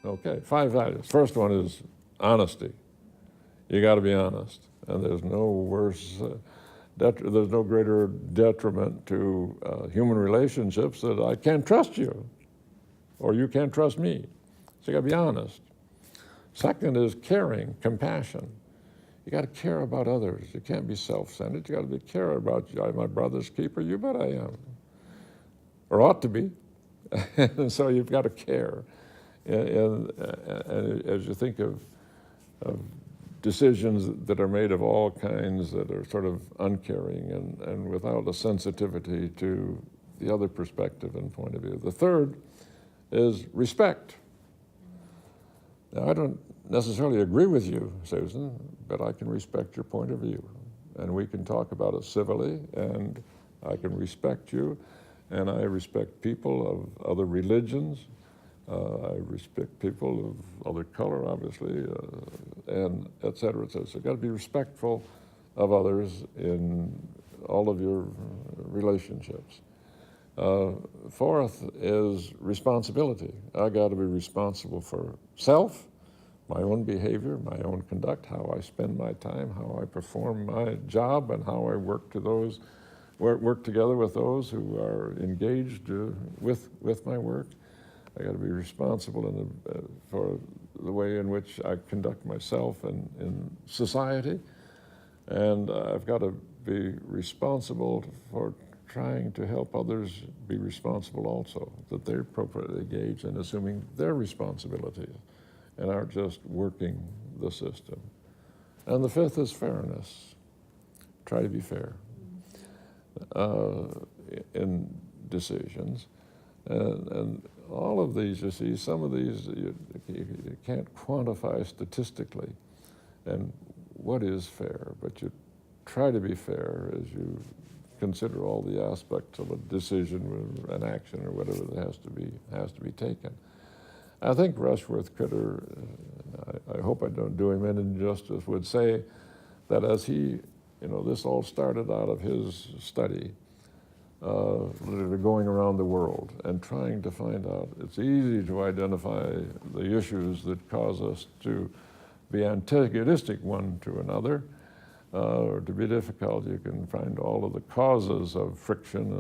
Okay, 5 values. First one is honesty. You got to be honest, and there's no worse, there's no greater detriment to human relationships that I can't trust you, or you can't trust me. So you got to be honest. Second is caring, compassion. You got to care about others. You can't be self-centered. You got to be care about you. I'm my brother's keeper. You bet I am, or ought to be. And so you've got to care. And as you think of decisions that are made of all kinds that are sort of uncaring and without a sensitivity to the other perspective and point of view. The third is respect. Now, I don't necessarily agree with you, Susan, but I can respect your point of view. And we can talk about it civilly, and I can respect you, and I respect people of other religions. I respect people of other color, obviously, and et cetera, et cetera. So you've got to be respectful of others in all of your relationships. Fourth is responsibility. I got to be responsible for self, my own behavior, my own conduct, how I spend my time, how I perform my job, and how I work together with those who are engaged with my work. I got to be responsible for the way in which I conduct myself in society, and I've got to be responsible for trying to help others be responsible also, that they're appropriately engaged in assuming their responsibilities and aren't just working the system. And the fifth is fairness. Try to be fair in decisions. And all of these, you see, some of these you can't quantify statistically and what is fair, but you try to be fair as you consider all the aspects of a decision or an action or whatever that has to be taken. I think Rushworth Kidder, I hope I don't do him any injustice, would say that as he, this all started out of his study, literally going around the world and trying to find out. It's easy to identify the issues that cause us to be antagonistic one to another, or to be difficult. You can find all of the causes of friction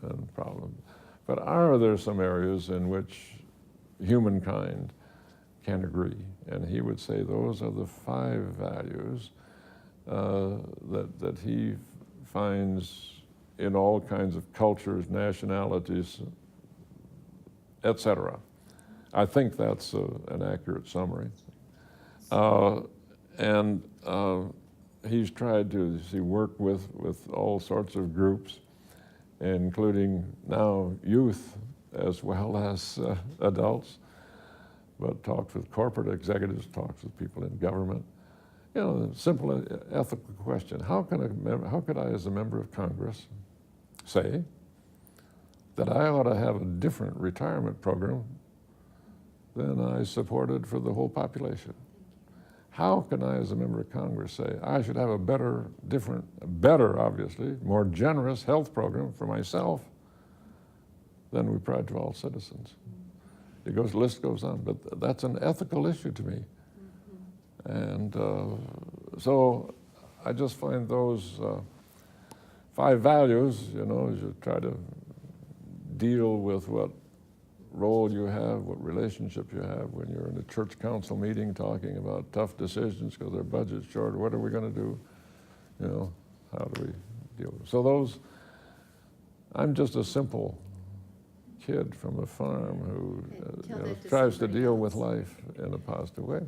and problems. But are there some areas in which humankind can agree? And he would say those are the 5 values that he finds in all kinds of cultures, nationalities, et cetera. I think that's an accurate summary. He's tried to work with all sorts of groups, including now youth as well as adults, but talked with corporate executives, talked with people in government. Simple ethical question. How could I, as a member of Congress, say that I ought to have a different retirement program than I supported for the whole population? How can I, as a member of Congress, say I should have a better, obviously, more generous health program for myself than we provide to all citizens? The list goes on, but that's an ethical issue to me. And so I just find those 5 values, as you try to deal with what role you have, what relationship you have when you're in a church council meeting talking about tough decisions because their budget's short. What are we going to do? How do we deal with it? So I'm just a simple kid from a farm who tries to deal with life in a positive way.